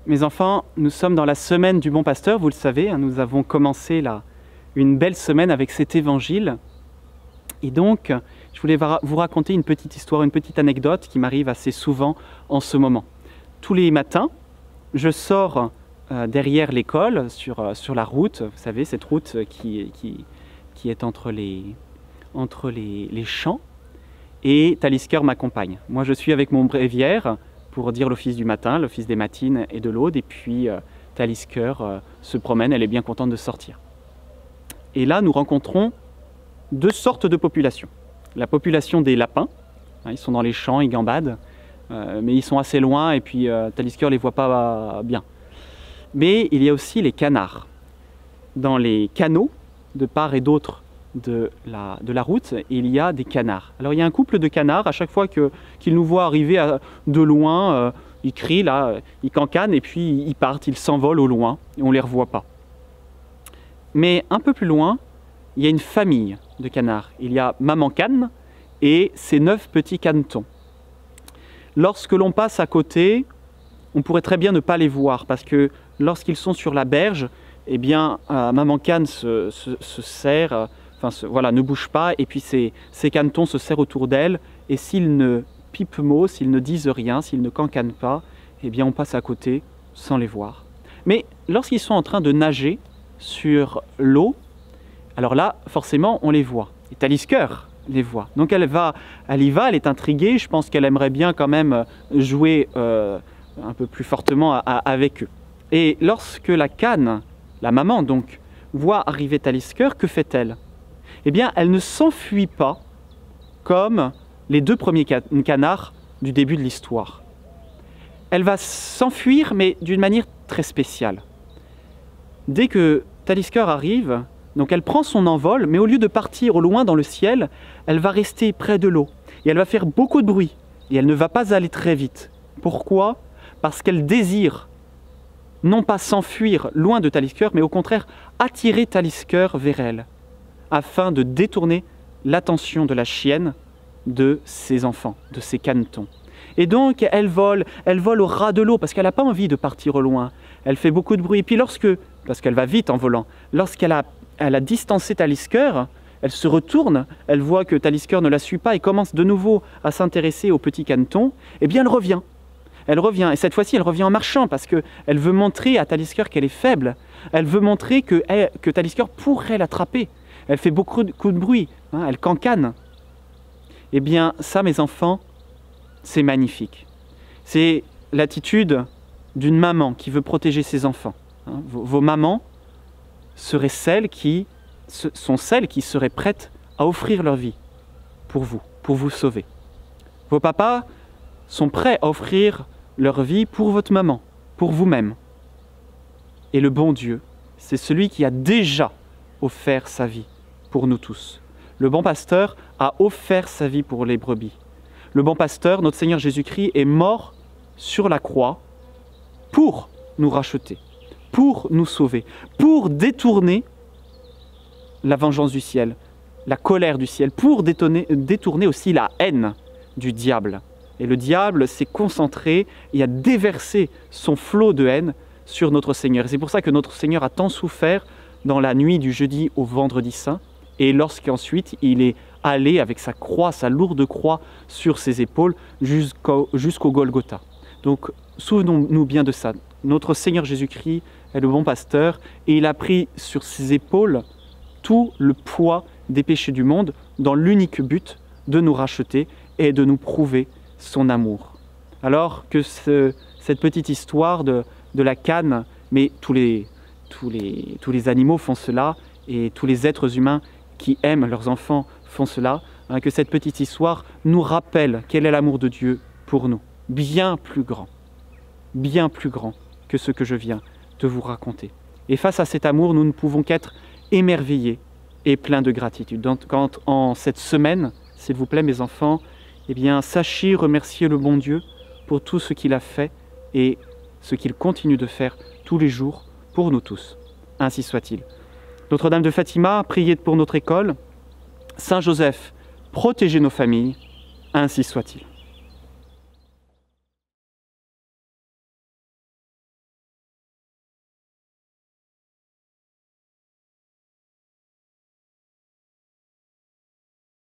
Mes enfants, nous sommes dans la semaine du bon pasteur, vous le savez, nous avons commencé une belle semaine avec cet évangile. Et donc, je voulais vous raconter une petite histoire, une petite anecdote qui m'arrive assez souvent en ce moment. Tous les matins, je sors derrière l'école, sur la route, vous savez, cette route qui est entre les champs, et Talisker m'accompagne. Moi, je suis avec mon bréviaire pour dire l'office du matin, l'office des matines et de l'aude, et puis Talisker se promène, elle est bien contente de sortir. Et là, nous rencontrons deux sortes de populations. La population des lapins, ils sont dans les champs, ils gambadent, mais ils sont assez loin, et puis Talisker ne les voit pas bien. Mais il y a aussi les canards. Dans les canaux, de part et d'autre de la route, il y a des canards. Alors il y a un couple de canards, à chaque fois qu'ils nous voient arriver de loin, ils crient, là, ils cancanent, et puis ils partent, ils s'envolent au loin, et on ne les revoit pas. Mais un peu plus loin, il y a une famille de canards. Il y a maman cane et ses 9 petits canetons. Lorsque l'on passe à côté, on pourrait très bien ne pas les voir, parce que lorsqu'ils sont sur la berge, eh bien, maman cane se serre, voilà, ne bouge pas, et puis ces canetons se serrent autour d'elle, et s'ils ne pipent mot, s'ils ne disent rien, s'ils ne cancanent pas, eh bien, on passe à côté sans les voir. Mais lorsqu'ils sont en train de nager sur l'eau, alors là, forcément, on les voit. Et Talisker les voit. Donc elle y va, elle est intriguée, je pense qu'elle aimerait bien quand même jouer un peu plus fortement avec eux. Et lorsque la cane, la maman donc, voit arriver Talisker, que fait-elle? Eh bien, elle ne s'enfuit pas comme les 2 premiers canards du début de l'histoire. Elle va s'enfuir, mais d'une manière très spéciale. Dès que Talisker arrive, donc elle prend son envol, mais au lieu de partir au loin dans le ciel, elle va rester près de l'eau. Et elle va faire beaucoup de bruit. Et elle ne va pas aller très vite. Pourquoi? Parce qu'elle désire non pas s'enfuir loin de Talisker, mais au contraire attirer Talisker vers elle, afin de détourner l'attention de la chienne de ses enfants, de ses canetons. Et donc elle vole au ras de l'eau, parce qu'elle n'a pas envie de partir au loin. Elle fait beaucoup de bruit. Et puis parce qu'elle va vite en volant, lorsqu'elle a distancé Talisker, elle se retourne, elle voit que Talisker ne la suit pas et commence de nouveau à s'intéresser au petit caneton, eh bien elle revient. Elle revient, et cette fois-ci, elle revient en marchant, parce qu'elle veut montrer à Talisker qu'elle est faible. Elle veut montrer que Talisker pourrait l'attraper. Elle fait beaucoup de bruit, elle cancane. Eh bien, ça, mes enfants, c'est magnifique. C'est l'attitude d'une maman qui veut protéger ses enfants. Vos mamans sont celles qui seraient prêtes à offrir leur vie pour vous sauver. Vos papas sont prêts à offrir leur vie pour votre maman, pour vous-même. Et le bon Dieu, c'est celui qui a déjà offert sa vie pour nous tous. Le bon pasteur a offert sa vie pour les brebis. Le bon pasteur, notre Seigneur Jésus-Christ, est mort sur la croix pour nous racheter, pour nous sauver, pour détourner la vengeance du ciel, la colère du ciel, pour détourner aussi la haine du diable. Et le diable s'est concentré et a déversé son flot de haine sur notre Seigneur. Et c'est pour ça que notre Seigneur a tant souffert dans la nuit du jeudi au vendredi saint, et lorsqu'ensuite il est allé avec sa croix, sa lourde croix sur ses épaules jusqu'au Golgotha. Donc souvenons-nous bien de ça. Notre Seigneur Jésus-Christ est le bon pasteur, et il a pris sur ses épaules tout le poids des péchés du monde dans l'unique but de nous racheter et de nous prouver son amour. Alors que cette petite histoire de la cane, mais tous les animaux font cela, et tous les êtres humains qui aiment leurs enfants font cela, que cette petite histoire nous rappelle quel est l'amour de Dieu pour nous, bien plus grand que ce que je viens de vous raconter. Et face à cet amour, nous ne pouvons qu'être émerveillés et pleins de gratitude. Donc, quand en cette semaine, s'il vous plaît mes enfants, eh bien, sachez remercier le bon Dieu pour tout ce qu'il a fait et ce qu'il continue de faire tous les jours pour nous tous. Ainsi soit-il. Notre-Dame de Fatima, priez pour notre école. Saint Joseph, protégez nos familles. Ainsi soit-il.